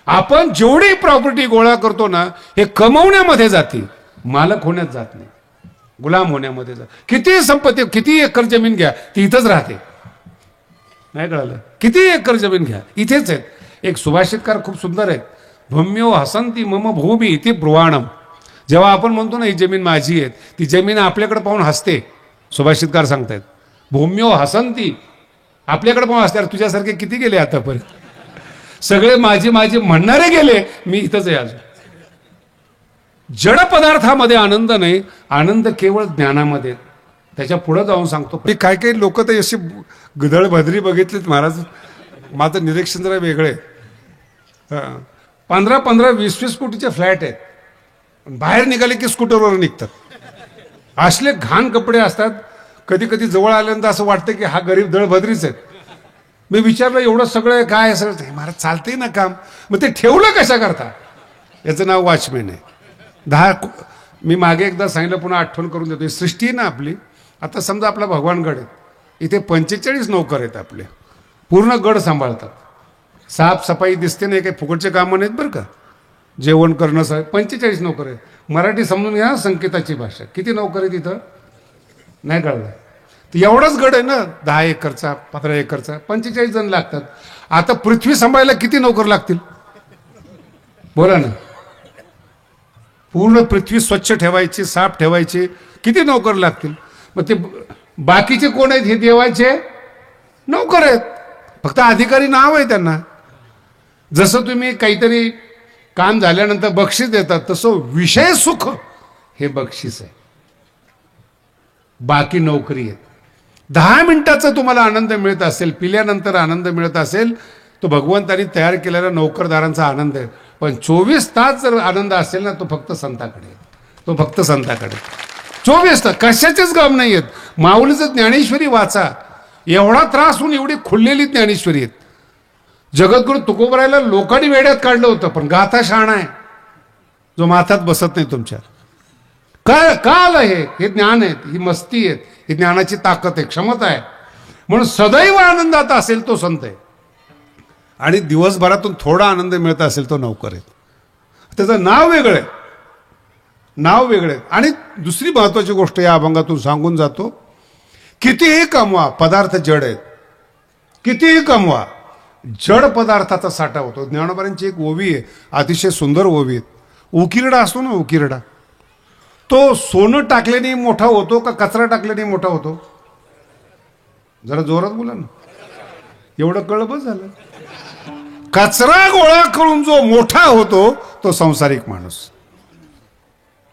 आपण जेवढी प्रॉपर्टी गोळा करतो ना, हे कमवण्यामध्ये जाते, मालक होण्यात जात नाही, गुलाम होण्यामध्ये जात. किती संपत्ती, किती एकर जमीन घ्या, ती इथंच राहते. नाही कळालं? किती एकर जमीन घ्या, इथेच आहेत. एक सुभाषितकार खूप सुंदर आहेत, भूम्यो हसंती मम भूमी इति ब्रुवाणम. जेव्हा आपण म्हणतो ना ही जमीन माझी आहे, ती जमीन आपल्याकडे पाहून हसते. सुभाषितकार सांगतायत भूम्यो हसंती, आपल्याकडे पाहून हसते. तुझ्यासारखे किती गेले आतापर्यंत, सगळे माझे माझे म्हणणारे गेले, मी इथंच आहे अजून. जड पदार्थामध्ये आनंद नाही, आनंद केवळ ज्ञानामध्ये. त्याच्या पुढे जाऊन सांगतो, काय काही लोक तर अशी गदळ भद्री बघितलीत महाराज, माझं निरीक्षण जरा वेगळे. 15-15, 20-20 कोटीचे फ्लॅट आहेत, बाहेर निघाले की स्कूटरवर निघतात. असले घाण कपडे असतात, कधी कधी जवळ आल्यानंतर असं वाटतं की हा गरीब दळभद्रीच आहेत. मी विचारलं एवढं सगळं काय, सगळं महाराज चालतंय ना काम, मग ते ठेवलं कशा करता? याचं नाव वॉचमॅन आहे. 10 मी मागे एकदा सांगितलं, पुन्हा आठवण करून देतो. सृष्टी आहे ना आपली, आता समजा आपला भगवानगड आहे, इथे 45 नोकर आहेत आपले, पूर्ण गड सांभाळतात. साफसफाई दिसते नाही, काही फुकटचे कामं नाहीत बरं का, जेवण करणं 45 नोकर आहेत. मराठी समजून घ्या, संकेताची भाषा. किती नोकर आहेत इथं नाही कळलं? तर एवढाच गड आहे ना, 10 एकरचा 15 एकरचा, 45 जण लागतात. आता पृथ्वी सांभाळायला किती नोकर लागतील बोला ना? पूर्ण पृथ्वी स्वच्छ ठेवायची, साफ ठेवायची, किती नोकर लागतील? मग ते बाकीचे कोण आहेत? हे देवाचे नोकर आहेत, फक्त अधिकारी नाव आहे त्यांना. जसं तुम्ही काहीतरी काम झाल्यानंतर बक्षीस देतात, तसं विषय सुख हे बक्षीस आहे, बाकी नोकरी आहे. 10 मिनिटाचा तुम्हाला आनंद मिळत असेल, पिल्यानंतर आनंद मिळत असेल, तो भगवंतानी तयार केलेल्या नोकरदारांचा आनंद आहे. पण 24 तास जर आनंद असेल ना, तो फक्त संताकडे, तो फक्त संताकडे. 24 तास कशाचेच काम नाही आहेत. माऊलीचं ज्ञानेश्वरी वाचा, एवढा त्रास होऊन एवढी खुललेली ज्ञानेश्वरी आहेत. जगद्गुरु तुकोबरायला लोकांनी वेड्यात काढलं होतं, पण गाथा शहाणा आहे जो माथ्यात बसत नाही तुमच्या. काय का आलं हे ज्ञान आहे, ही मस्ती आहे, ही ज्ञानाची ताकद आहे, क्षमता आहे. म्हणून सदैव आनंदात असेल तो संत आहे, आणि दिवसभरातून थोडा आनंद मिळत असेल तो नोकर आहे. त्याचं नाव वेगळं आहे, नाव वेगळं आहे. आणि दुसरी महत्वाची गोष्ट या अभंगातून सांगून जातो, कितीही कमवा, पदार्थ जड आहेत. कितीही कमवा, जड पदार्थाचा साठा होतो. ज्ञानोबांची एक ओवी आहे, अतिशय सुंदर ओवी आहे. उकिरडा असतो ना, उकिरडा, तो सोनं टाकल्याने मोठा होतो का कचरा टाकल्याने मोठा होतो? जरा जोरात बोला ना, एवढं कळलं बस झालं. कचरा गोळा करून जो मोठा होतो तो संसारिक माणूस,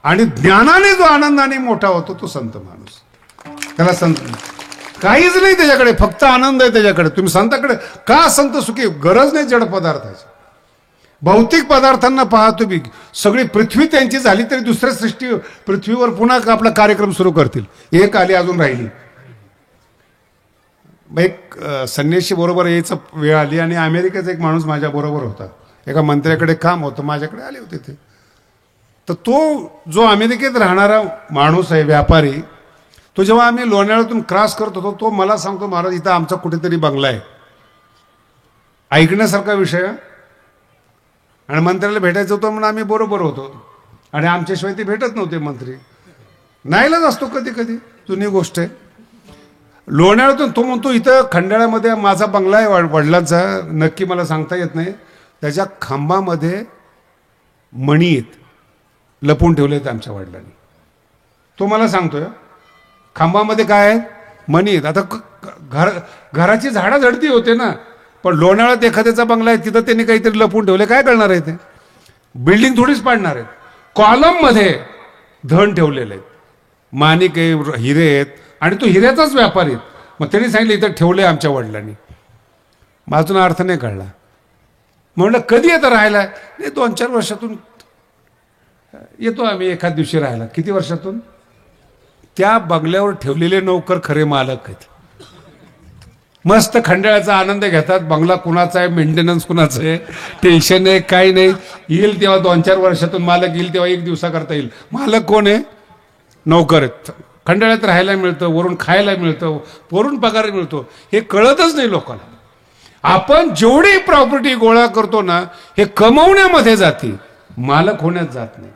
आणि ज्ञानाने जो आनंदाने मोठा होतो तो संत माणूस. त्याला संत काहीच नाही त्याच्याकडे, फक्त आनंद आहे त्याच्याकडे. तुम्ही संताकडे का संत सुखी? गरज नाही जड पदार्थाची. भौतिक पदार्थांना पहा तुम्ही, सगळी पृथ्वी त्यांची झाली तरी दुसऱ्या सृष्टी पृथ्वीवर पुन्हा आपला कार्यक्रम सुरू करतील. एक आली अजून राहिली. एक संन्याशी बरोबर यायचं वेळ आली, आणि अमेरिकेचा एक माणूस माझ्या बरोबर होता. एका मंत्र्याकडे काम होतं, माझ्याकडे आले होते ते. तर तो जो अमेरिकेत राहणारा माणूस आहे, व्यापारी, तो जेव्हा आम्ही लोणावळ्यातून क्रॉस करत होतो, तो मला सांगतो, महाराज इथं आमचा कुठेतरी बंगला आहे. ऐकण्यासारखा विषय. आणि मंत्र्याला भेटायचं होतं म्हणून आम्ही बरोबर होतो, आणि आमच्याशिवाय ते भेटत नव्हते मंत्री. नाईलाज असतो कधी कधी, जुनी गोष्ट आहे. लोणावळ्यातून तो म्हणतो, इथं खंडाळ्यामध्ये माझा बंगला आहे वडिलांचा, नक्की मला सांगता येत नाही. त्याच्या खांबामध्ये मणी आहेत, लपून ठेवले आहेत आमच्या वडिलांनी. तो मला सांगतोय खांबामध्ये काय आहे? मणी आहेत. आता घराची झाडं झडती होते ना, पण लोणावळ्यात एखाद्याचा बंगला आहे, तिथं त्यांनी काहीतरी लपून ठेवले, काय करणार आहे ते? बिल्डिंग थोडीच पाडणार आहेत. कॉलम मध्ये धन ठेवलेले आहेत, माणिक आहे, हिरे आहेत, आणि तो हिऱ्याचाच व्यापारी आहे. मग त्यांनी सांगितलं इथं ठेवले आमच्या वडिलांनी. माझून अर्थ नाही कळला. म्हणलं कधी येतं राहायला? नाही, 2-4 वर्षातून येतो आम्ही एखाद दिवशी राहायला. किती वर्षातून? त्या बंगल्यावर ठेवलेले नोकर खरे मालक आहेत. मस्त खंडाळ्याचा आनंद घेतात. बंगला कुणाचा आहे, मेंटेनन्स कुणाचं आहे, टेन्शन आहे, काही नाही. येईल तेव्हा 2-4 वर्षातून मालक येईल तेव्हा 1 दिवसाकरता येईल. मालक कोण आहे? नोकर आहेत. खंडाळ्यात राहायला मिळतं, वरून खायला मिळतं, वरून पगार मिळतो. हे कळतच नाही लोकांना. आपण जेवढी प्रॉपर्टी गोळा करतो ना, हे कमवण्यामध्ये जाते, मालक होण्यात जात नाही,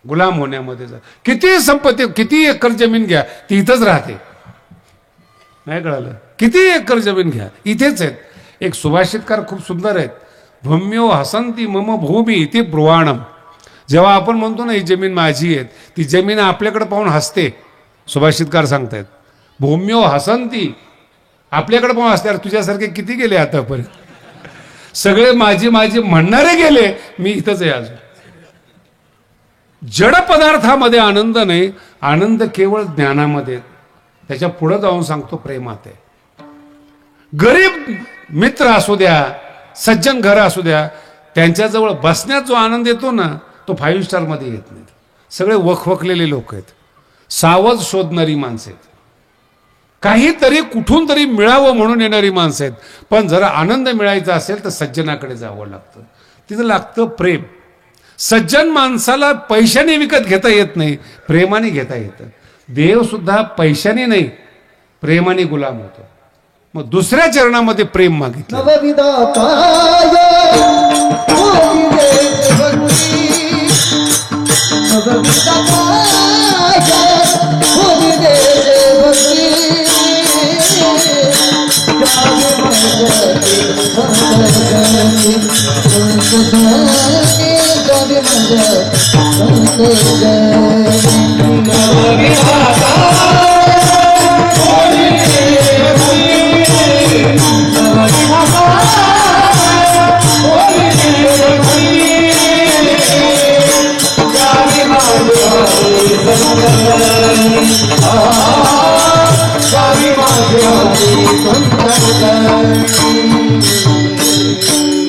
गुलाम होण्यामध्ये जात. किती संपत्ती, किती एकर जमीन घ्या, ती इथंच राहते. नाही कळालं? किती एकर जमीन घ्या, इथेच आहेत. एक सुभाषितकार खूप सुंदर आहेत, भूम्यो हसंती मम भूमी इथे ब्रुवाणम. जेव्हा आपण म्हणतो ना ही जमीन माझी आहे, ती जमीन आपल्याकडे पाहून हसते. सुभाषितकार सांगतायत भूम्यो हसंती, आपल्याकडे पाहून हसते. अरे तुझ्यासारखे किती गेले आतापर्यंत, सगळे माझी माझी म्हणणारे गेले, मी इथंच आहे अजून. जड पदार्थामध्ये आनंद नाही, आनंद केवळ ज्ञानामध्ये. त्याच्या पुढे जाऊन सांगतो प्रेमात आहे. गरीब मित्र असू द्या, सज्जन घर असू द्या, त्यांच्याजवळ बसण्यात जो आनंद येतो ना, तो 5 स्टार मध्ये येत नाही. सगळे वखवखलेले लोक आहेत, सावध शोधणारी माणसं आहेत, काहीतरी कुठून तरी मिळावं म्हणून येणारी माणसं आहेत. पण जरा आनंद मिळायचा असेल तर सज्जनाकडे जावं लागतं, तिथं लागतं प्रेम. सज्जन माणसाला पैशाने विकत घेता येत नाही, प्रेमाने घेता येतं. देव सुद्धा पैशाने नाही, प्रेमाने गुलाम होतो. मग दुसऱ्या चरणामध्ये प्रेम मागितलं.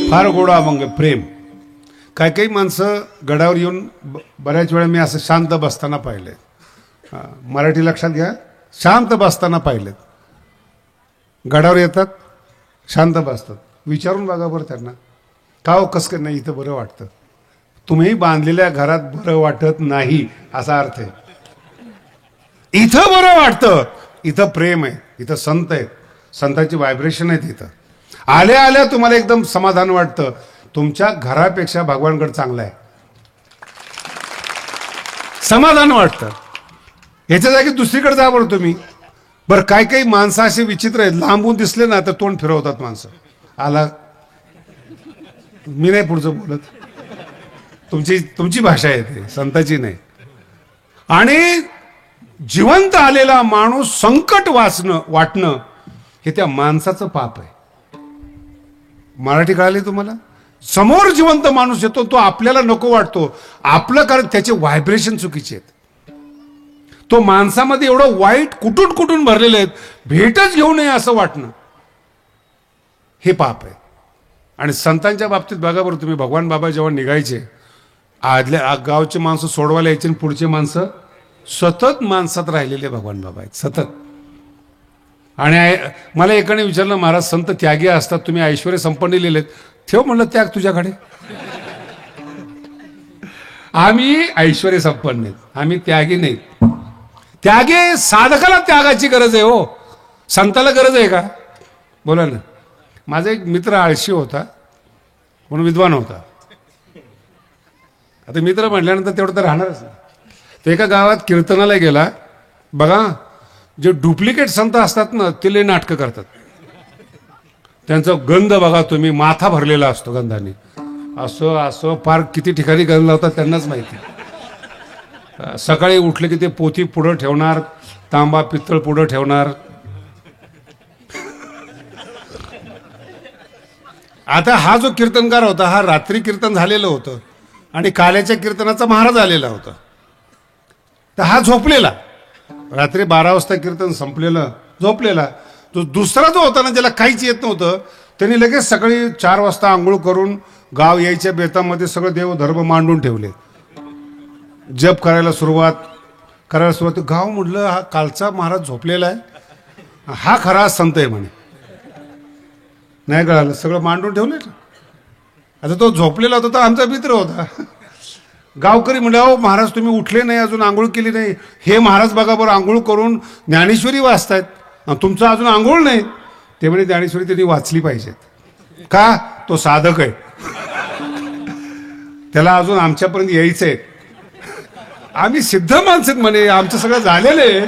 फार गोड अभंग प्रेम. काही काही माणसं गडावर येऊन बऱ्याच वेळा मी असं शांत बसताना पाहिलंय. मराठी लक्षात घ्या, शांत बसताना पाहिलेत. गडावर येतात, शांत बसतात. विचारून बघा बरं त्यांना, का हो कसं काय? नाही, इथं बरं वाटतं. तुम्ही बांधलेल्या घरात बरं वाटत नाही असा अर्थ आहे. इथं बरं वाटतं, इथं प्रेम आहे, इथं संत आहेत, संतांची व्हायब्रेशन आहेत. इथं आल्या आल्या तुम्हाला एकदम समाधान वाटतं. तुमच्या घरापेक्षा भगवानगड चांगला आहे, समाधान वाटतं. ह्याच्या जागी दुसरीकडे जा बरं तुम्ही. बरं काही काही माणसं असे विचित्र आहेत, लांबून दिसले ना तर तोंड फिरवतात माणसं. आला, मी नाही पुढचं बोलत, तुमची भाषा आहे, ते संताची नाही. आणि जिवंत आलेला माणूस संकट वाटणं हे त्या माणसाचं पाप आहे. मराठी कळाली तुम्हाला? समोर जिवंत माणूस येतो, तो आपल्याला नको वाटतो आपलं, कारण त्याचे व्हायब्रेशन चुकीचे आहेत. तो माणसामध्ये एवढं वाईट कुठून कुठून भरलेले आहेत, भेटच घेऊ नये असं वाटणं हे पाप आहे. आणि संतांच्या बाबतीत बघा बरं तुम्ही, भगवान बाबा जेव्हा निघायचे, आदल्या गावचे माणसं सोडवायला यायचे, आणि पुढचे माणसं सतत माणसात राहिलेले भगवान बाबा आहेत, सतत. आणि मला एकाने विचारलं, महाराज संत त्यागी असतात, तुम्ही ऐश्वर्य संपन्न लिहिलेत, ठेव म्हणलं त्याग तुझ्याकडे. आम्ही ऐश्वर्य संपन्न आहेत, आम्ही त्यागी नाहीत. त्यागे साधकाला त्यागाची गरज आहे हो, संताला गरज आहे का? बोला ना. माझा एक मित्र आळशी होता म्हणून विद्वान होता. आता मित्र म्हटल्यानंतर तेवढं तर राहणारच नाही. तर एका गावात कीर्तनाला गेला. बघा, जे डुप्लिकेट संत असतात ना, ते लय नाटकं करतात. त्यांचा गंध बघा तुम्ही, माथा भरलेला असतो गंधाने, असं असं फार किती ठिकाणी गंध लावतात त्यांनाच माहिती. सकाळी उठले की ते पोथी पुढं ठेवणार, तांबा पित्तळ पुढं ठेवणार. आता हा जो कीर्तनकार होता, हा रात्री कीर्तन झालेलं होतं आणि काल्याच्या कीर्तनाचा महाराज आलेला होता. तर हा झोपलेला, रात्री 12 वाजता कीर्तन संपलेलं, झोपलेला. तो दुसरा जो होता ना, ज्याला काहीच येत नव्हतं, त्यांनी लगेच सकाळी 4 वाजता आंघोळ करून गाव यायच्या बेतामध्ये सगळं देवधर्म मांडून ठेवले, जप करायला सुरुवात. गाव म्हटलं, हा कालचा महाराज झोपलेला आहे, हा खरा संत आहे म्हणे. नाही कळालं, सगळं मांडून ठेवले. आता तो झोपलेला होता, तो आमचा मित्र होता. गावकरी म्हणले, अहो महाराज तुम्ही उठले नाही, अजून आंघोळ केली नाही. हे महाराज बघा बरं, आंघोळ करून ज्ञानेश्वरी वाचतायत, तुमचं अजून आंघोळ नाही. ते म्हणे ज्ञानेश्वरी त्यांनी वाचली पाहिजेत. का? तो साधक आहे, त्याला अजून आमच्यापर्यंत यायचंय. आम्ही सिद्ध माणसं म्हणे, आमचं सगळं झालेलं आहे,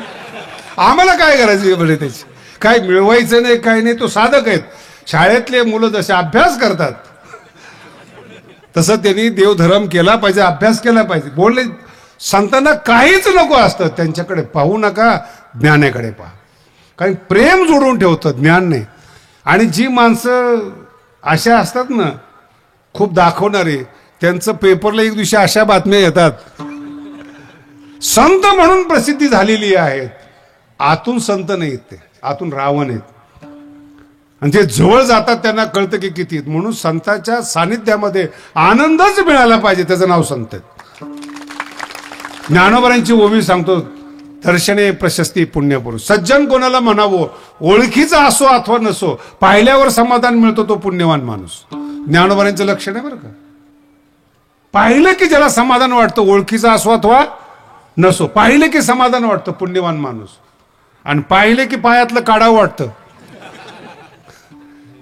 आम्हाला काय करायचं म्हणे, त्याची काय मिळवायचं नाही, काय नाही. तो साधक आहेत. शाळेतले मुलं जसे अभ्यास करतात तसं त्यांनी देवधर्म केला पाहिजे, अभ्यास केला पाहिजे. बोलले संतांना काहीच नको असतं, त्यांच्याकडे पाहू नका, ज्ञानाकडे पहा. कारण प्रेम जोडून ठेवतं, ज्ञान नाही. आणि जी माणसं अशा असतात ना, खूप दाखवणारे, त्यांचं पेपरला एक दिवशी अशा बातम्या येतात, संत म्हणून प्रसिद्धी झालेली आहे, आतून संत नाहीत, ते आतून रावण आहेत. आणि जे जवळ जातात त्यांना कळतं की किती. म्हणून संतांच्या सानिध्यामध्ये आनंदच मिळाला पाहिजे, त्याचं नाव संत. ज्ञानोबांची ओवी सांगतो, दर्शने प्रशस्ती पुण्यपुरुष. सज्जन कोणाला म्हणावं, ओळखीचा असो अथवा नसो, पाहिल्यावर समाधान मिळतो तो पुण्यवान माणूस. ज्ञानोबांचं लक्षण आहे बरं का. पाहिलं की ज्याला समाधान वाटतं, ओळखीचा असो अथवा नसो, पाहिलं की समाधान वाटतं, पुण्यवान माणूस. आणि पाहिले की पायातलं काढावं वाटतं.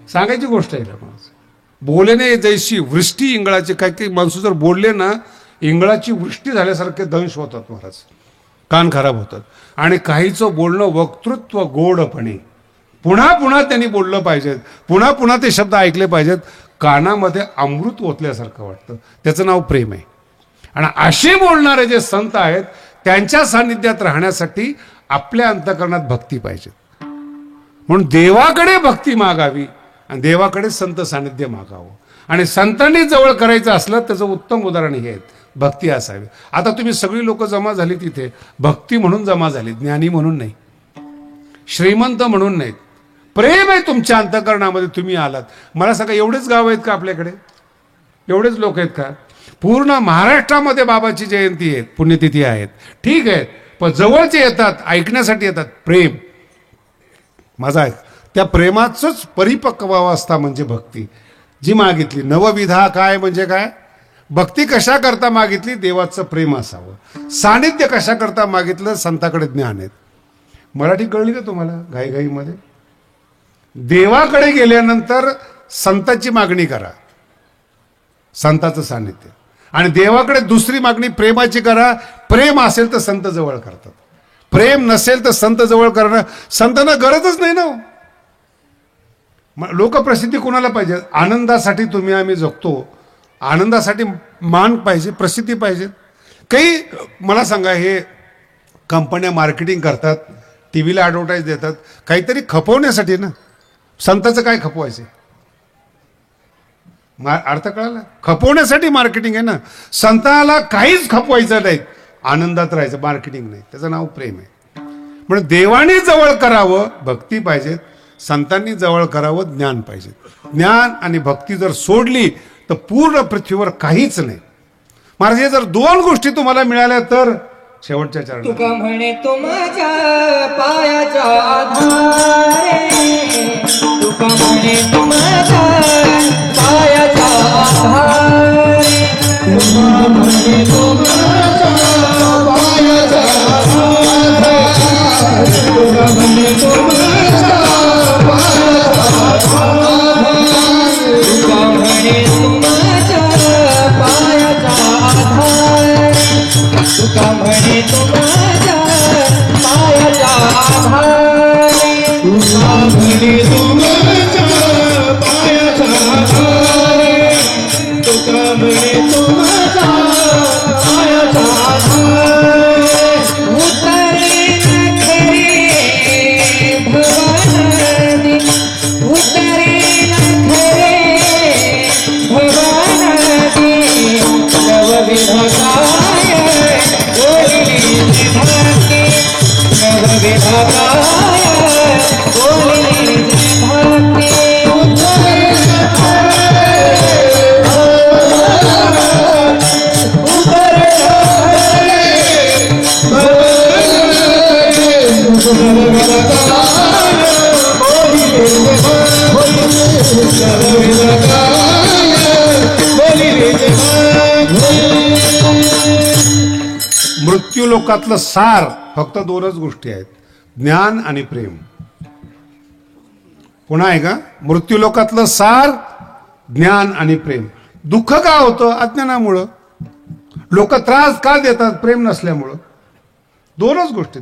सांगायची गोष्ट आहे ना. बोलेने जैशी वृष्टी इंगळाची. काही काही माणसं जर बोलले ना, इंगळाची वृष्टी झाल्यासारखे दंश होतात महाराज, कान खराब होतात. आणि काहीचं बोलणं वक्तृत्व गोडपणे, पुन्हा पुन्हा त्यांनी बोललं पाहिजे, पुन्हा पुन्हा ते शब्द ऐकले पाहिजेत. कानामध्ये अमृत ओतल्यासारखं वाटतं, त्याचं नाव प्रेम आहे. आणि असे बोलणारे जे संत आहेत, त्यांच्या सानिध्यात राहण्यासाठी आपल्या अंतःकरणात भक्ती पाहिजे. म्हणून देवाकडे भक्ती मागावी आणि देवाकडे संत सानिध्य मागावं. आणि संतांनी जवळ करायचं असलं त्याचं उत्तम उदाहरण हे आहे, भक्ती असावी. आता तुम्ही सगळी लोक जमा झाली तिथे, भक्ती म्हणून जमा झाली, ज्ञानी म्हणून नाही, श्रीमंत म्हणून नाहीत. प्रेम आहे तुमच्या अंतःकरणामध्ये, तुम्ही आलात. मला सांगा, एवढेच गाव आहेत का आपल्याकडे? एवढेच लोक आहेत का? पूर्ण महाराष्ट्रामध्ये बाबाची जयंती आहे, पुण्यतिथी आहेत, ठीक आहे. पण जवळचे येतात, ऐकण्यासाठी येतात. प्रेम माझा आहे, त्या प्रेमाचंच परिपक्व अवस्था म्हणजे भक्ती. जी मागितली नवविधा काय म्हणजे काय? भक्ती कशा करता मागितली? देवाचं प्रेम असावं. सानिध्य कशा करता मागितलं? संताकडे ज्ञान आहेत. मराठी कळली का तुम्हाला घाईघाईमध्ये? देवाकडे गेल्यानंतर संताची मागणी करा, संताचं सानिध्य. आणि देवाकडे दुसरी मागणी प्रेमाची करा. प्रेम असेल तर संत जवळ करतात, प्रेम नसेल तर संत जवळ करणं, संतांना गरजच नाही ना. लोकप्रसिद्धी कोणाला पाहिजे? आनंदासाठी तुम्ही आम्ही जगतो, आनंदासाठी मान पाहिजे, प्रसिद्धी पाहिजे. काही मला सांगा, हे कंपन्या मार्केटिंग करतात, टीव्हीला ॲडव्हर्टाईज देतात, काहीतरी खपवण्यासाठी ना. संतांचं काय खपवायचे? अर्थ कळाला? खपवण्यासाठी मार्केटिंग आहे ना. संताला काहीच खपवायचं नाही, आनंदात राहायचं, मार्केटिंग नाही. त्याचं नाव प्रेम आहे. म्हणून देवाने जवळ करावं, भक्ती पाहिजेत. संतांनी जवळ करावं, ज्ञान पाहिजे. ज्ञान आणि भक्ती जर सोडली तर पूर्ण पृथ्वीवर काहीच नाही. महाराज, हे जर दोन गोष्टी तुम्हाला मिळाल्या तर शेवटच्या चरणात तुका म्हणे तो माझ्या पायाचा आधार, तुका म्हणे तो माझ्या पायाचा आधार, तुका म्हणे तो माझ्या पायाचा आधार, तुका म्हणे तो माझ्या पायाचा आधार, तुका म्हणे तो माझ्या पायाचा आधार, तुका म्हणे तो माझ्या पायाचा आधार, तुका म्हणे तो माझ्या पायाचा आधार, तुका म्हणे तो माझ्या पायाचा आधार. उतरे न खरे भवानदी, उतरे न खरे भवानदी, नवविधाताय बोलिले भाके, नवविधाताय बोलिले भाके. उतरे न खरे उतरे न खरे नवविधाताय बोलिले मृत्यू लोकातलं सार फक्त दोनच गोष्टी आहेत, ज्ञान आणि प्रेम. पुन्हा आहे का? मृत्यू लोकातलं सार ज्ञान आणि प्रेम. दुःख का होतं? अज्ञानामुळं. लोक त्रास का देतात? प्रेम नसल्यामुळं. दोनच गोष्टी,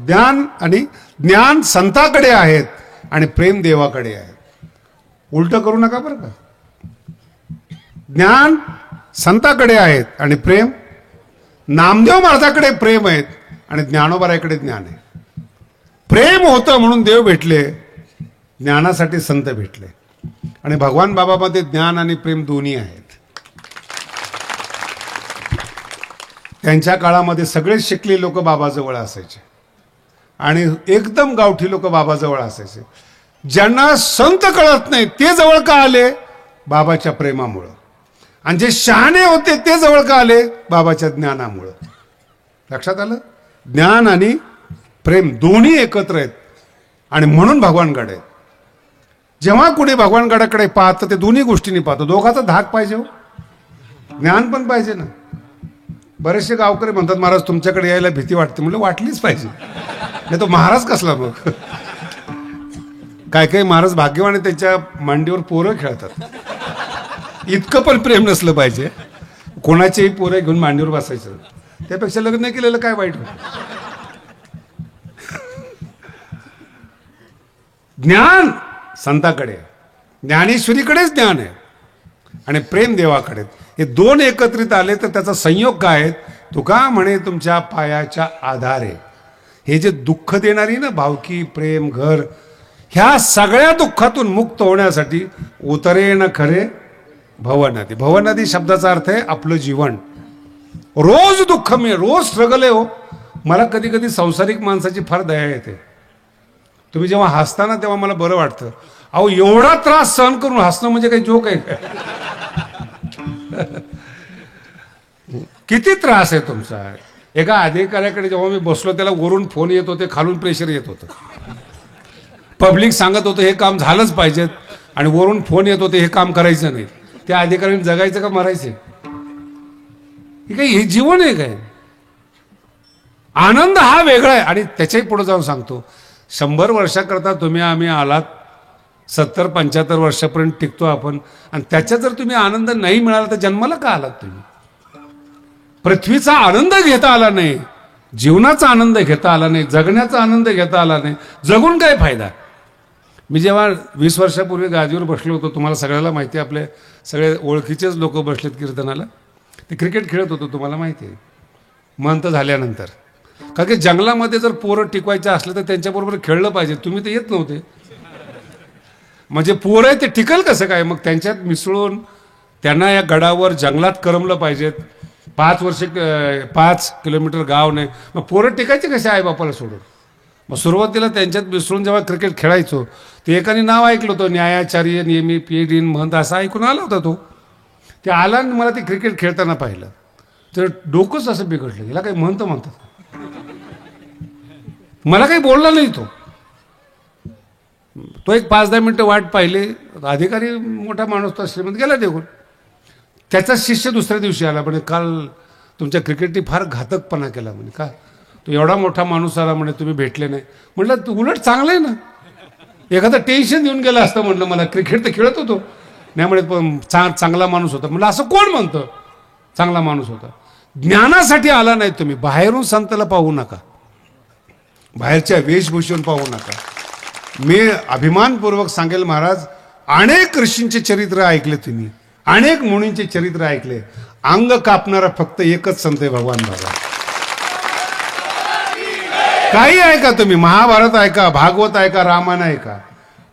ज्ञान संताकडे आहेत आणि प्रेम देवाकडे आहे. उलट करू नका बरं का. ज्ञान संताकडे आहेत आणि प्रेम नामदेव महाराजाकडे प्रेम आहेत आणि ज्ञानोबाराकडे ज्ञान आहे. प्रेम होतं म्हणून देव भेटले, ज्ञानासाठी संत भेटले. आणि भगवान बाबामध्ये ज्ञान आणि प्रेम दोन्ही आहेत. त्यांच्या काळामध्ये सगळेच शिकले लोक बाबाजवळ असायचे आणि एकदम गावठी लोक बाबाजवळ असायचे. ज्यांना संत कळत नाही ते जवळ का आले? बाबाच्या प्रेमामुळं. आणि जे शहाणे होते ते जवळ का आले? बाबाच्या ज्ञानामुळं. लक्षात आलं? ज्ञान आणि प्रेम दोन्ही एकत्र आहेत आणि म्हणून भगवानगड आहे. जेव्हा कुणी भगवानगडाकडे पाहतं ते दोन्ही गोष्टींनी पाहतो. दोघाचा धाक पाहिजे हो, ज्ञान पण पाहिजे ना. बरेचसे गावकरी म्हणतात महाराज तुमच्याकडे यायला भीती वाटते. म्हणजे वाटलीच पाहिजे, नाही तो महाराज कसला मग. काय काय महाराज भाग्यवान त्यांच्या मांडीवर पोरं खेळतात. इतकं पण प्रेम नसलं पाहिजे. कोणाचेही पोरं घेऊन मांडीवर बसायचं, त्यापेक्षा लग्न नाही केलेलं काय वाईट होतं. ज्ञान संताकडे, ज्ञानेश्वरीकडेच ज्ञान आहे आणि प्रेम देवाकडे. हे दोन एकत्रित आले तर त्याचा संयोग काय आहे? तुका म्हणे तुमच्या पायाच्या आधारे. हे जे दुःख देणारी ना भावकी, प्रेम, घर, ह्या सगळ्या दुःखातून मुक्त होण्यासाठी उतरे न खरे भवनदी. भवनदी शब्दाचा अर्थ आहे आपलं जीवन. रोज दुःख मी, रोज स्ट्रगल आहे हो. मला कधी कधी सांसारिक माणसाची फार दया येते. तुम्ही जेव्हा हसताना तेव्हा मला बरं वाटतं. अहो एवढा त्रास सहन करून हसणं म्हणजे काही जोक आहे? किती त्रास आहे तुमचा. एका अधिकाऱ्याकडे जेव्हा मी बसलो त्याला वरून फोन येत होते, खालून प्रेशर येत होतं. पब्लिक सांगत होतं हे काम झालंच पाहिजे आणि वरून फोन येत होते हे काम करायचं नाही. त्या अधिकाऱ्याने जगायचं का मरायचं? हे काही हे जीवन आहे काय? आनंद हा वेगळा आहे. आणि त्याच्याही पुढे जाऊन सांगतो, 100 वर्षाकरता तुम्ही आम्ही आलात, 70-75 वर्षापर्यंत टिकतो आपण. आणि त्याच्यात जर तुम्ही आनंद नाही मिळाला तर जन्माला का आलात तुम्ही? पृथ्वीचा आनंद घेता आला नाही, जीवनाचा आनंद घेता आला नाही, जगण्याचा आनंद घेता आला नाही, जगून काय फायदा? मी जेव्हा 20 वर्षापूर्वी गादीवर बसलो होतो, तुम्हाला सगळ्याला माहिती आहे, आपले सगळे ओळखीचेच लोक बसलेत कीर्तनाला. ते क्रिकेट खेळत होतो, तुम्हाला माहिती आहे, महंत झाल्यानंतर. कारण की जंगलामध्ये जर पोरं टिकवायचं असलं तर त्यांच्याबरोबर खेळलं पाहिजे. तुम्ही तर येत नव्हते. म्हणजे पोरं आहे ते टिकल कसं काय? मग त्यांच्यात मिसळून त्यांना या गडावर जंगलात करमलं पाहिजेत. 5 किलोमीटर गाव नाही, मग पोरं टिकायचे कसे आई बापाला सोडून? मग सुरुवातीला त्यांच्यात मिसळून जेव्हा क्रिकेट खेळायचो ते एकाने नाव ऐकलं होतं, न्यायाचार्य नेहमी PhD महंत, असं ऐकून आला होता तो. ते आला आणि मला ते क्रिकेट खेळताना पाहिलं तर डोकंच असं बिघडलं. याला काही महंत म्हणतात? मला काही बोलला नाही तो. एक 5-10 मिनिटं वाट पाहिले. अधिकारी मोठा माणूस तो श्रीमंत गेला निघून. त्याचा शिष्य दुसऱ्या दिवशी आला, म्हणे काल तुमच्या क्रिकेटने फार घातकपणा केला. म्हणे का? तो एवढा मोठा माणूस आला, म्हणे तुम्ही भेटले नाही. म्हटलं तू उलट चांगलं आहे ना, एखादं टेन्शन देऊन गेलं असतं. म्हटलं मला क्रिकेट तर खेळत होतो. नाही म्हणे चांगला माणूस होता. म्हटलं असं कोण म्हणतं चांगला माणूस होता? ज्ञानासाठी आला नाही तुम्ही. बाहेरून संताला पाहू नका, बाहेरच्या वेशभूषेतून पाहू नका. मी अभिमानपूर्वक सांगेल महाराज, अनेक ऋषींचे चरित्र ऐकले तुम्ही, अनेक मुनींचे चरित्र ऐकले. अंग कापणारा फक्त एकच संत आहे, भगवान बाबा. काही ऐका तुम्ही, महाभारत ऐका, भागवत ऐका, रामायण ऐका,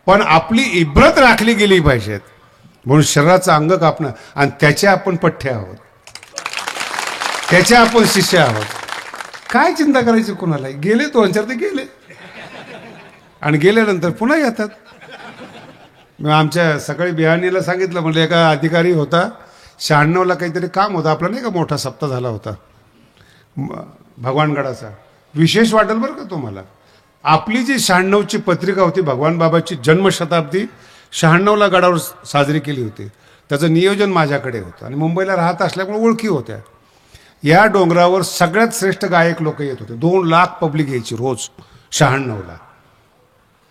पण आपली इब्रत राखली गेली पाहिजेत. म्हणून शरीराचं अंग कापणं, आणि त्याचे आपण पठ्ठे आहोत, त्याचे आपण शिष्य आहोत. काय चिंता करायची कोणाला? गेले 2-4 ते गेले, आणि गेल्यानंतर पुन्हा येतात. मी आमच्या सकाळी बिहानीला सांगितलं, म्हणजे एका अधिकारी होता, 96ला काहीतरी काम होतं आपलं, नाही का, मोठा सप्ताह झाला होता भगवानगडाचा. विशेष वाटेल बरं का तुम्हाला, आपली जी 96ची पत्रिका होती, भगवान बाबाची जन्मशताब्दी 96ला गडावर साजरी केली होती. त्याचं नियोजन माझ्याकडे होतं आणि मुंबईला राहत असल्यामुळे ओळखी होत्या. या डोंगरावर सगळ्यात श्रेष्ठ गायक लोक येत होते. 2 लाख पब्लिक यायची रोज 96ला.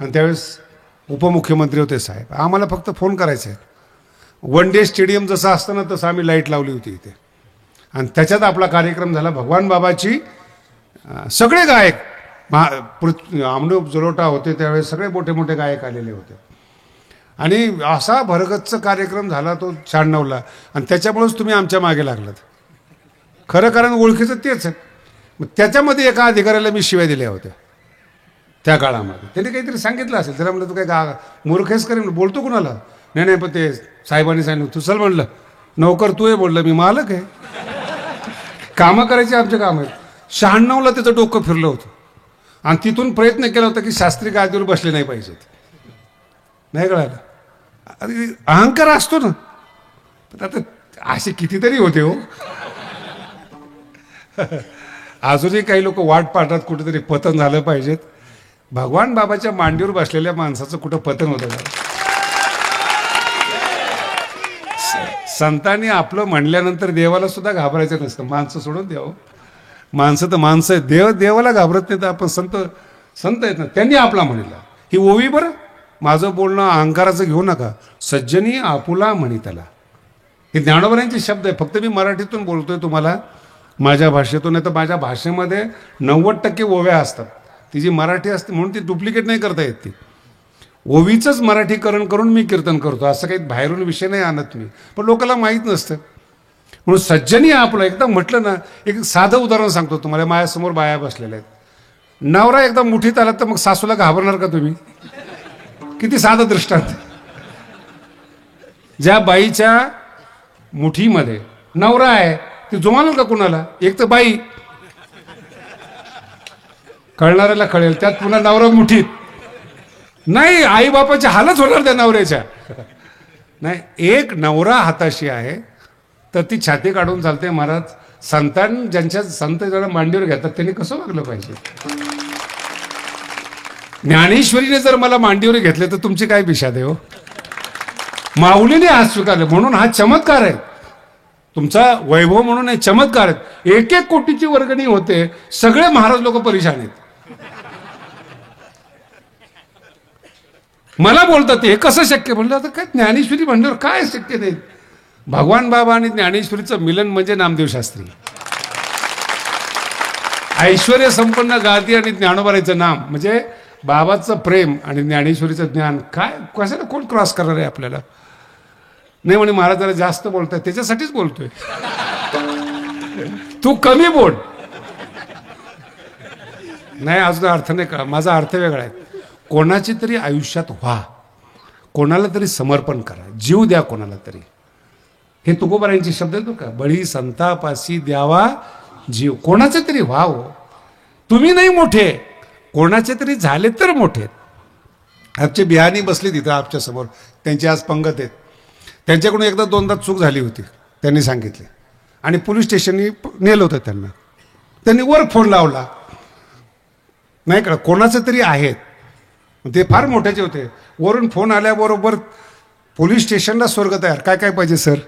आणि त्यावेळेस उपमुख्यमंत्री होते साहेब. आम्हाला फक्त फोन करायचे, वन डे स्टेडियम जसं असतं ना तसं आम्ही लाईट लावली होती इथे आणि त्याच्यात आपला कार्यक्रम झाला. भगवान बाबाची सगळे गायक अमनूप जलोटा होते त्यावेळेस सगळे मोठे मोठे गायक आलेले होते आणि असा भरगच्च कार्यक्रम झाला तो 96ला आणि त्याच्यामुळेच तुम्ही आमच्या मागे लागलात. खरं कारण ओळखीचं तेच आहे. मग त्याच्यामध्ये एका अधिकाऱ्याला मी शिव्या दिल्या होत्या त्या काळामध्ये. त्याने काहीतरी सांगितलं असेल त्याला म्हणलं तू काय मूर्खेस करेन बोलतो कुणाला. नाही नाही पण ते साहेबांनी सांगितलं तू चल म्हणलं नोकर तू आहे बोललं मी मालक आहे कामं करायची आमचे काम आहेत. 96ला त्याचं डोकं फिरलं होतं आणि तिथून प्रयत्न केला होता की शास्त्री गादीवर बसले नाही पाहिजेत. नाही कळालं. अरे अहंकार असतो ना पण आता असे कितीतरी होते हो. अजूनही काही लोक वाट पाहतात कुठेतरी पतन झालं पाहिजेत. भगवान बाबाच्या मांडीवर बसलेल्या माणसाचं कुठं पतन होतं का. संतांनी आपलं म्हणल्यानंतर देवाला सुद्धा घाबरायचं नसतं. माणसं सोडून द्यावं. माणसं तर माणसं आहेत. देवाला घाबरत नाही तर आपण संत आहेत ना त्यांनी आपला म्हणला. ही ओवी बरं माझं बोलणं अहंकाराचं घेऊ नका. सज्जनी आपुला म्हणी त्याला. हे ज्ञानोबरांचे शब्द आहे. फक्त मी मराठीतून बोलतोय तुम्हाला माझ्या भाषेतून. नाही तर माझ्या भाषेमध्ये 90% ओव्या असतात. ती जी मराठी असते म्हणून ती डुप्लिकेट नाही करता येत. ती ओवीचंच मराठीकरण करून मी कीर्तन करतो. असं काही बाहेरून विषय नाही आणत मी. पण लोकांना माहीत नसतं म्हणून सज्जनी आपलं एकदम म्हटलं ना. एक साधं उदाहरण सांगतो तुम्हाला. माझ्यासमोर बाया बसलेल्या आहेत. नवरा एकदम मुठीत आला तर मग सासूला घाबरणार का तुम्ही. किती साधं दृष्टांत. ज्या बाईच्या मुठीमध्ये नवरा आहे ती जुमानल का कुणाला. एक तर बाई कळणाऱ्याला कळेल त्यात पुन्हा नवरा मुठीत. नाही आई बापाची हालत होणार त्या नवऱ्याच्या. नाही एक नवरा हाताशी आहे तर ती छाती काढून चालते. महाराज संतान ज्यांच्या संत ज्याला मांडीवर घेतात त्यांनी कसं वागलं पाहिजे. ज्ञानेश्वरीने जर मला मांडीवर घेतले तर तुमची काय विषाद आहे हो. माऊलीने हात स्वीकारले म्हणून हा चमत्कार आहे. तुमचा वैभव म्हणून हे चमत्कार आहेत. 1-1 कोटीची वर्गणी होते. सगळे महाराज लोक परेशान आहेत. मला बोलतात हे कसं शक्य. म्हणलं आता काय ज्ञानेश्वरी म्हणल्यावर काय शक्य नाही. भगवान बाबा आणि ज्ञानेश्वरीचं मिलन म्हणजे नामदेव शास्त्री. ऐश्वर्य संपन्न गादी आणि ज्ञानोबाराचं नाम म्हणजे बाबाचं प्रेम आणि ज्ञानेश्वरीचं ज्ञान. काय कशाला कोण क्रॉस करणार आहे आपल्याला. नाही म्हणे महाराज जरा जास्त बोलताय त्याच्यासाठीच बोलतोय. तू कमी बोल. नाही अजून अर्थ नाही का. माझा अर्थ वेगळा आहे. कोणाची तरी आयुष्यात व्हा. कोणाला तरी समर्पण करा. जीव द्या कोणाला तरी. हे तुकोबारायांचे शब्द आहेत का. बळी संतापासी द्यावा जीव. कोणाचे तरी व्हा हो. तुम्ही नाही मोठे कोणाचे तरी झाले तर मोठे. आमचे बिहानी बसले तिथं आमच्या समोर. त्यांची आज पंगत आहेत. त्यांच्याकडून एकदा दोनदा चूक झाली होती त्यांनी सांगितले आणि पोलीस स्टेशननी नेलं होतं त्यांना. त्यांनी वर फोन लावला नाही का. कोणाचं तरी आहेत ते फार मोठ्याचे होते. वरून फोन आल्याबरोबर पोलीस स्टेशनला स्वर्ग तयार. काय काय पाहिजे सर.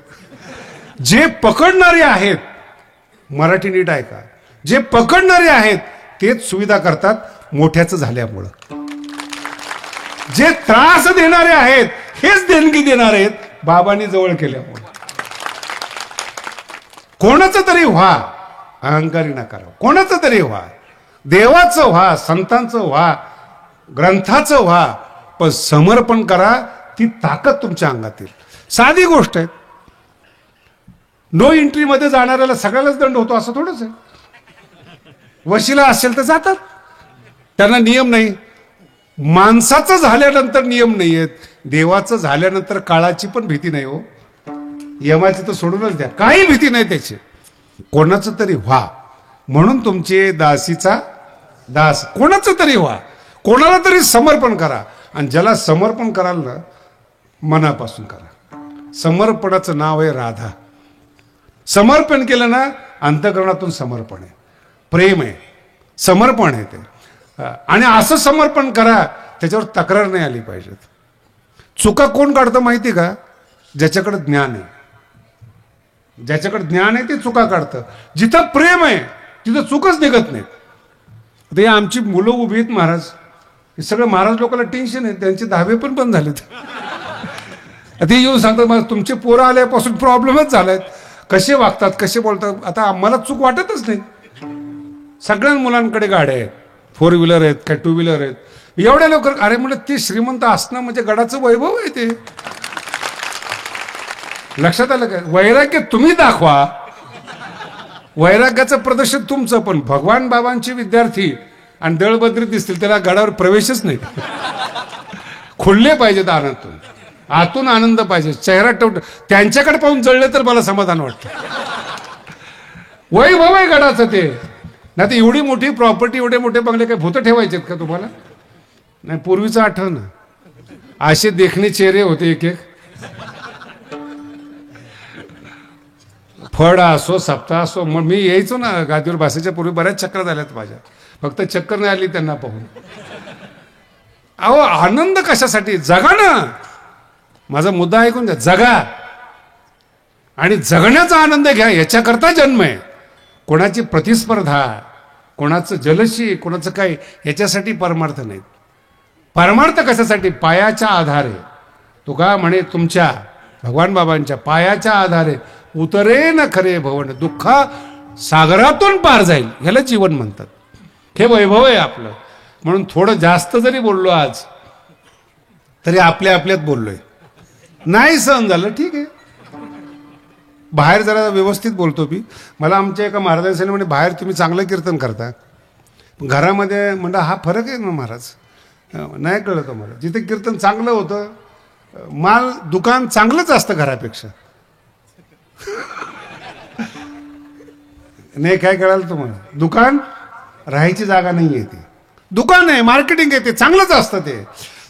जे पकडणारे आहेत मराठी नीट ऐका. जे पकडणारे आहेत तेच सुविधा करतात मोठ्याचं झाल्यामुळं. जे त्रास देणारे आहेत हेच देणगी देणार आहेत बाबांनी जवळ केल्यामुळे. कोणाचं तरी व्हा. अहंकारी नका. कोणाचं तरी व्हा. देवाचं व्हा. संतांचं व्हा. ग्रंथाचं व्हा. पण समर्पण करा. ती ताकद तुमच्या अंगात येईल. साधी गोष्ट आहे. नो एंट्री मध्ये जाणाऱ्याला सगळ्यालाच दंड होतो असं थोडंच आहे. वशिला असेल तर जातात. त्यांना नियम नाही. माणसाचं झाल्यानंतर नियम नाही आहेत. देवाचं झाल्यानंतर काळाची पण भीती नाही हो. यमाची तर सोडूनच द्या. काही भीती नाही त्याची. कोणाचं तरी व्हा. म्हणून तुमचे दासीचा दास. कोणाचं तरी व्हा. कोणाला तरी समर्पण करा. आणि ज्याला समर्पण कराल ना मनापासून करा. समर्पणाचं नाव आहे राधा. समर्पण केलं ना अंतःकरणातून समर्पण आहे. प्रेम आहे. समर्पण आहे ते. आणि असं समर्पण करा त्याच्यावर तक्रार नाही आली पाहिजे. चुका कोण काढतं माहिती का. ज्याच्याकडे ज्ञान आहे. ज्याच्याकडे ज्ञान आहे ते चुका काढतं. जिथं प्रेम आहे तिथं चुकच निघत नाहीत. ते आमची मुलं उभी आहेत महाराज. हे सगळं महाराज लोकांना टेन्शन आहे. त्यांचे धाबे पण बंद झालेत. ते येऊन सांगतात मला तुमचे पोरं आल्यापासून प्रॉब्लेमच झालाय, कसे वागतात कसे बोलतात. आता आम्हाला चूक वाटतच नाही. सगळ्या मुलांकडे गाड्या आहेत, 4 व्हीलर आहेत काय 2 व्हीलर आहेत. एवढ्या लवकर अरे म्हणलं ते श्रीमंत असणं म्हणजे गडाचं वैभव आहे. ते लक्षात आलं काय? वैराग्य तुम्ही दाखवा, वैराग्याचं प्रदर्शन तुमचं. पण भगवान बाबांचे विद्यार्थी आणि दळबद्री दिसतील त्याला गडावर प्रवेशच नाही. खुलले पाहिजेत आनंदातून, आतून आनंद पाहिजे. चेहरा टवट त्यांच्याकडे पाहून जळले तर मला समाधान वाटतं. वैभव आहे गडाचं ते. नाही तर एवढी मोठी प्रॉपर्टी, एवढे मोठे बंगले काय भूत ठेवायचेत का तुम्हाला? नाही, पूर्वीचं आठवण असे देखणे चेहरे होते एक एक. फळ असो सप्ताह असो. मग मी यायचो ना गादीवर बसायच्या पूर्वी, बऱ्याच चक्र झाल्यात माझ्या. फक्त चक्कर नाही आली त्यांना पाहून. अहो आनंद कशासाठी? जगा ना. माझा मुद्दा ऐकून द्या. जगा आणि जगण्याचा आनंद घ्या, याच्याकरता जन्म आहे. कोणाची प्रतिस्पर्धा, कोणाचं जलशी, कोणाचं काय, याच्यासाठी परमार्थ नाहीत. परमार्थ कशासाठी? पायाच्या आधारे. तुका म्हणे तुमच्या भगवान बाबांच्या पायाच्या आधारे उतरे न खरे भवन, दुःख सागरातून पार जाईल. ह्याला जीवन म्हणतात. हे वैभव आहे आपलं. म्हणून थोडं जास्त जरी बोललो आज तरी आपल्या आपल्यात बोललोय. नाही सहन झालं ठीक आहे, बाहेर जरा व्यवस्थित बोलतो मी. मला आमच्या एका महाराजांनी म्हणे बाहेर तुम्ही चांगलं कीर्तन करता, घरामध्ये म्हणलं हा फरक आहे ना महाराज. नाही कळलं मला. जिथे कीर्तन चांगलं होतं, माल दुकान चांगलंच असतं घरापेक्षा. नाही काय कळालं तुम्हाला? दुकान राहायची जागा नाही आहे. ते दुकान आहे, मार्केटिंग आहे, ते चांगलंच असतं. ते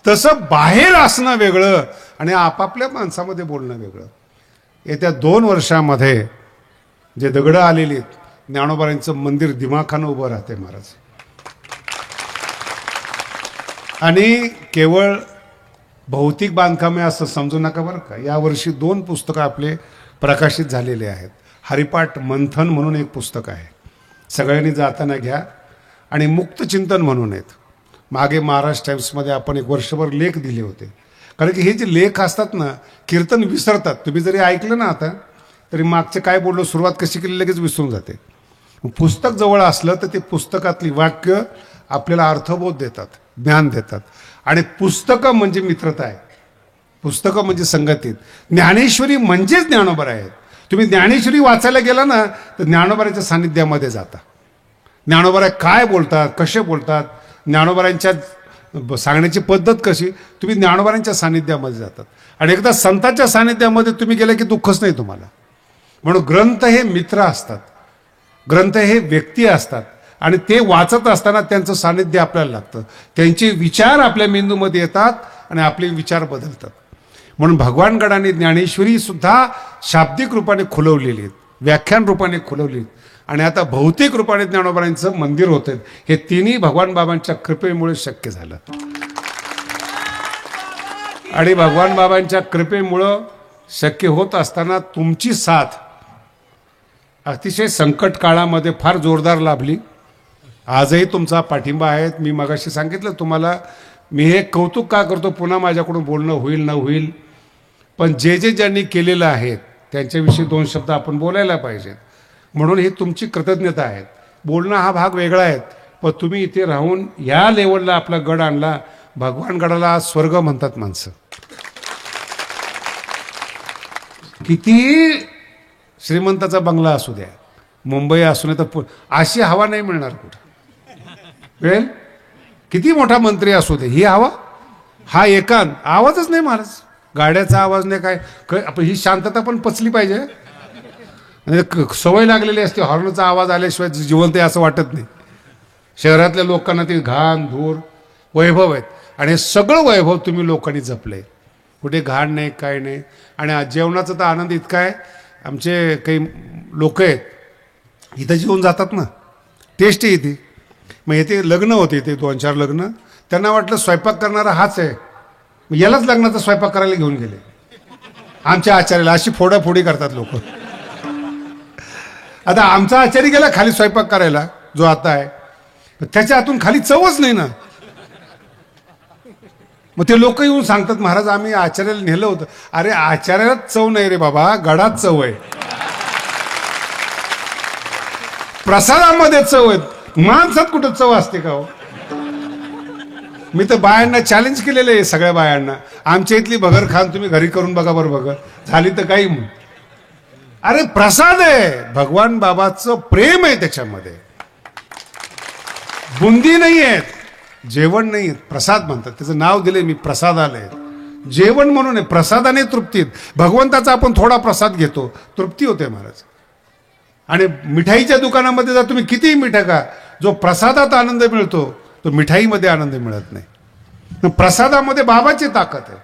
तसं बाहेर असणं वेगळं आणि आपापल्या माणसामध्ये बोलणं वेगळं. येत्या 2 वर्षामध्ये जे दगडं आलेली आहेत, ज्ञानोबारांचं मंदिर दिमाखानं उभं राहते महाराज. आणि केवळ भौतिक बांधकामे असं समजू नका बरं का. यावर्षी 2 पुस्तकं आपले प्रकाशित झालेले आहेत. हरिपाठ मंथन म्हणून एक पुस्तक आहे, सगळ्यांनी जाताना घ्या. आणि मुक्त चिंतन म्हणून आहेत. मागे महाराष्ट्र टाइम्समध्ये आपण एक वर्षभर लेख दिले होते. कारण की हे जे लेख असतात ना, कीर्तन विसरतात. तुम्ही जरी ऐकलं ना आता तरी मागचे काय बोललो, सुरुवात कशी केली लगेच विसरून जाते. पुस्तक जवळ असलं तर ते पुस्तकातली वाक्य आपल्याला अर्थबोध देतात, ज्ञान देतात. आणि पुस्तकं म्हणजे मित्रता आहे, पुस्तकं म्हणजे संगतीत. ज्ञानेश्वरी म्हणजेच ज्ञानोबा आहेत. तुम्ही ज्ञानेश्वरी वाचायला गेला ना तर ज्ञानोबाच्या सानिध्यामध्ये जाता. ज्ञानोबा काय बोलतात, कसे बोलतात, ज्ञानोबांच्या सांगण्याची पद्धत कशी, तुम्ही ज्ञानोबांच्या सानिध्यामध्ये जातात. आणि एकदा संतांच्या सानिध्यामध्ये तुम्ही गेले की दुःखच नाही तुम्हाला. म्हणून ग्रंथ हे मित्र असतात, ग्रंथ हे व्यक्ती असतात. आणि ते वाचत असताना त्यांचं सानिध्य आपल्याला लागतं. त्यांचे विचार आपल्या मेंदूमध्ये येतात आणि आपले विचार बदलतात. म्हणून भगवान गडाने ज्ञानेश्वरी सुद्धा शाब्दिक रूपाने खुलवलेली आहेत, व्याख्यान रूपाने खुलवली. आणि आता भौतिक रूपाने ज्ञानोबांचं मंदिर होतं. हे तिन्ही भगवान बाबांच्या कृपेमुळे शक्य झालं. आणि भगवान बाबांच्या कृपेमुळं शक्य होत असताना तुमची साथ अतिशय संकट काळामध्ये फार जोरदार लाभली. आजही तुमचा पाठिंबा आहे. मी मगाशी सांगितलं तुम्हाला, मी हे कौतुक का करतो, पुन्हा माझ्याकडून बोलणं होईल न होईल, पण जे ज्यांनी केलेलं आहे त्यांच्याविषयी 2 शब्द आपण बोलायला पाहिजेत. म्हणून ही तुमची कृतज्ञता आहे. बोलणं हा भाग वेगळा आहे, पण तुम्ही इथे राहून या लेवलला आपला गड आणला. भगवान गडाला स्वर्ग म्हणतात माणसं. किती श्रीमंताचा बंगला असू द्या, मुंबई असू नये तर अशी हवा नाही मिळणार कुठं. वेळ किती मोठा मंत्री असू दे, ही हवा, हा एकांत आवाजच नाही महाराज. गाड्याचा आवाज नाही, काय आपण ही शांतता पण पचली पाहिजे. सवय लागलेली असते, हॉर्नचा आवाज आल्याशिवाय जिवंत आहे असं वाटत नाही. शहरातल्या लोकांना ते घाण धूर वैभव आहेत. आणि हे सगळं वैभव तुम्ही लोकांनी जपलंय. कुठे घाण नाही, काय नाही. आणि आज जेवणाचा तर आनंद इतका आहे. आमचे काही लोक आहेत इथं जेवून जातात ना, टेस्ट येते. मग येथे लग्न होते, इथे 2-4 लग्न. त्यांना वाटलं स्वयंपाक करणारा हाच आहे, मग यालाच लग्नाचा स्वयंपाक करायला घेऊन गेले आमच्या आचार्याला. अशी फोडाफोडी करतात लोक. आता आमचा आचार्य गेला खाली स्वयंपाक करायला, जो आता आहे, त्याच्या हातून खाली चवच नाही ना. मग ते लोक येऊन सांगतात महाराज आम्ही आचार्याला नेलं होतं. अरे आचार्यालाच चव नाही रे बाबा, गडात चव आहे, प्रसादामध्ये चव आहे, माणसात कुठं चव असते का हो? मी तर बायांना चॅलेंज केलेलं आहे, सगळ्या बायांना, आमच्या इथली भगर खान तुम्ही घरी करून बघा बरं, भगर झाली तर काही. अरे प्रसाद आहे, भगवान बाबाचं प्रेम आहे त्याच्यामध्ये, बुंदी नाही आहेत, जेवण नाही, प्रसाद म्हणतात, त्याचं नाव दिले मी प्रसादालय. जेवण म्हणून आहे, प्रसादाने तृप्तीत. भगवंताचा आपण थोडा प्रसाद घेतो, तृप्ती होते महाराज. आणि मिठाईच्या दुकानामध्ये जर तुम्ही कितीही मिठा का, जो प्रसादात आनंद मिळतो तो मिठाईमध्ये आनंद मिळत नाही. प्रसादामध्ये बाबाची ताकद आहे.